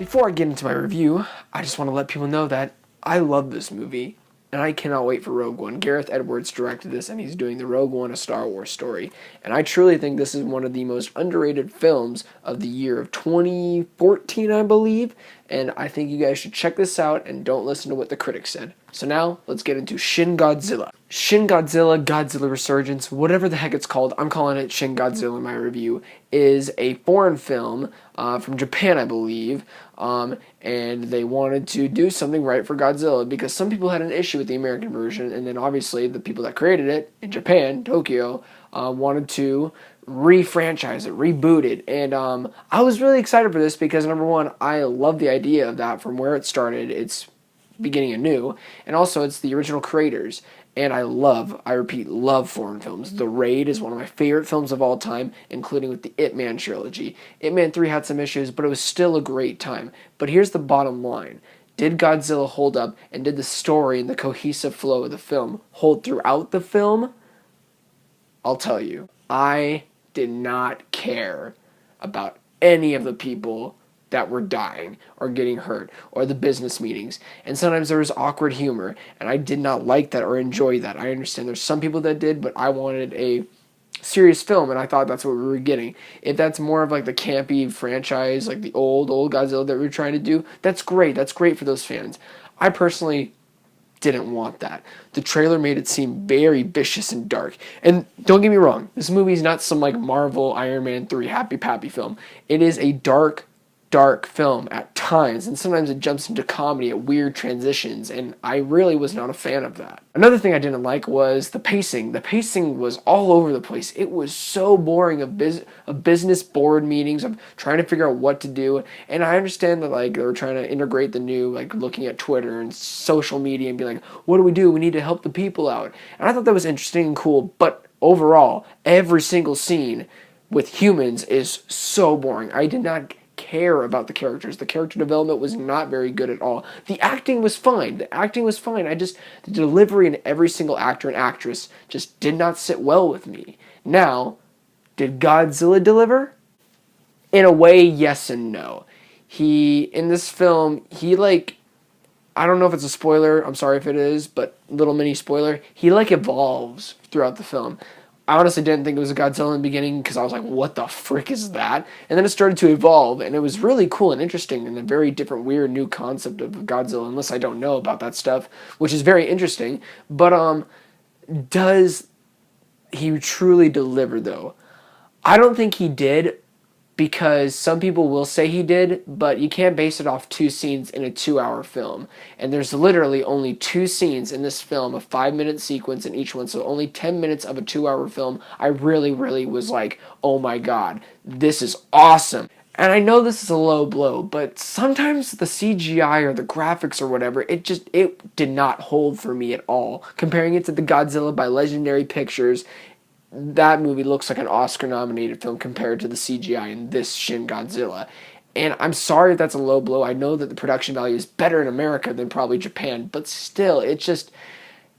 Before I get into my review, I just want to let people know that I love this movie, and I cannot wait for Rogue One. Gareth Edwards directed this, and he's doing the Rogue One, a Star Wars story. And I truly think this is one of the most underrated films of the year of 2014, I believe. And I think you guys should check this out and don't listen to what the critics said. So now, let's get into Shin Godzilla. Shin Godzilla, Godzilla Resurgence, whatever the heck it's called, I'm calling it Shin Godzilla in my review, is a foreign film from Japan, I believe, and they wanted to do something right for Godzilla because some people had an issue with the American version, and then obviously the people that created it in Japan, Tokyo, wanted to re-franchise it, reboot it, and I was really excited for this because, number one, I love the idea of that from where it started. It's beginning anew, and also it's the original creators, and I repeat, love foreign films. The Raid is one of my favorite films of all time, including with the Ip Man trilogy. Ip Man 3 had some issues, but it was still a great time. But here's the bottom line. Did Godzilla hold up, and did the story and the cohesive flow of the film hold throughout the film? I'll tell you, I did not care about any of the people that were dying or getting hurt or the business meetings. And sometimes there was awkward humor, and I did not like that or enjoy that. I understand there's some people that did, but I wanted a serious film, and I thought that's what we were getting. If that's more of like the campy franchise, like the old Godzilla that we were trying to do, that's great. That's great for those fans. I personally didn't want that. The trailer made it seem very vicious and dark. And don't get me wrong, this movie is not some like Marvel Iron Man 3 happy pappy film. It is a dark film at times, and sometimes it jumps into comedy at weird transitions, and I really was not a fan of that. Another thing I didn't like was the pacing. The pacing was all over the place. It was so boring of business board meetings, of trying to figure out what to do, and I understand that like they were trying to integrate the new, like looking at Twitter and social media and be like, what do we do? We need to help the people out. And I thought that was interesting and cool, but overall, every single scene with humans is so boring. I did not care about the characters. The character development was not very good at all. The acting was fine. The delivery in every single actor and actress just did not sit well with me. Now, did Godzilla deliver? In a way, yes and no. In this film, I don't know if it's a spoiler, I'm sorry if it is, but little mini spoiler, he evolves throughout the film. I honestly didn't think it was a Godzilla in the beginning because I was like, what the frick is that? And then it started to evolve, and it was really cool and interesting and a very different, weird, new concept of Godzilla, unless I don't know about that stuff, which is very interesting. But does he truly deliver, though? I don't think he did, because some people will say he did, but you can't base it off 2 scenes in a 2-hour film. And there's literally only 2 scenes in this film, a 5-minute sequence in each one, so only 10 minutes of a 2-hour film. I really, really was like, oh my god, this is awesome. And I know this is a low blow, but sometimes the CGI or the graphics or whatever, it did not hold for me at all. Comparing it to the Godzilla by Legendary Pictures, that movie looks like an Oscar-nominated film compared to the CGI in this Shin Godzilla. And I'm sorry if that's a low blow. I know that the production value is better in America than probably Japan, but still, it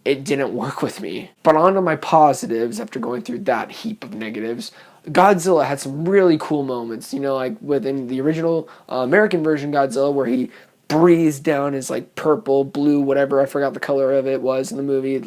didn't work with me. But on to my positives after going through that heap of negatives. Godzilla had some really cool moments, like within the original American version Godzilla, where he breathes down his purple, blue, whatever, I forgot the color of it was in the movie,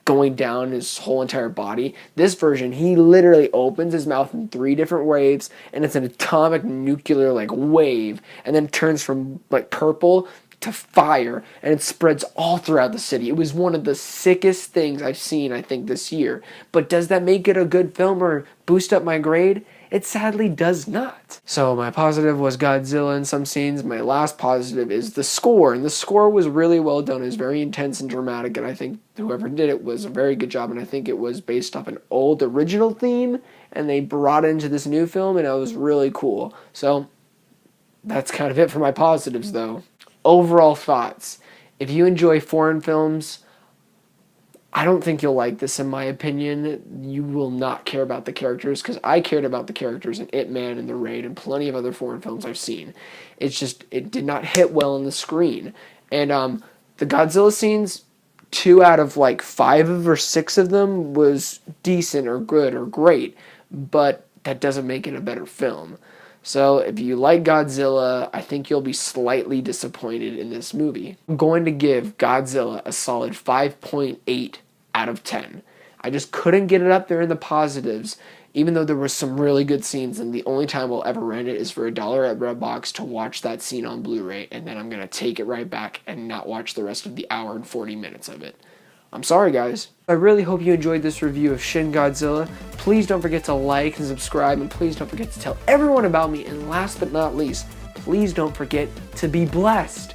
going down his whole entire body. This version, he literally opens his mouth in 3 different waves, and it's an atomic nuclear wave, and then turns from purple to fire, and it spreads all throughout the city. It was one of the sickest things I've seen, I think, this year. But does that make it a good film or boost up my grade? It sadly does not. So my positive was Godzilla in some scenes. My last positive is the score. And the score was really well done. It was very intense and dramatic. And I think whoever did it was a very good job. And I think it was based off an old original theme. And they brought it into this new film. And it was really cool. So that's kind of it for my positives, though. Overall thoughts. If you enjoy foreign films, I don't think you'll like this, in my opinion. You will not care about the characters, because I cared about the characters in Ip Man and The Raid and plenty of other foreign films I've seen. It did not hit well on the screen. And the Godzilla scenes, 2 out of 5 or 6 of them was decent or good or great, but that doesn't make it a better film. So if you like Godzilla, I think you'll be slightly disappointed in this movie. I'm going to give Godzilla a solid 5.8 out of 10. I just couldn't get it up there in the positives, even though there were some really good scenes, and the only time we'll ever rent it is for $1 at Redbox to watch that scene on Blu-ray, and then I'm going to take it right back and not watch the rest of the hour and 40 minutes of it. I'm sorry, guys. I really hope you enjoyed this review of Shin Godzilla. Please don't forget to like and subscribe, and please don't forget to tell everyone about me, and last but not least, please don't forget to be blessed.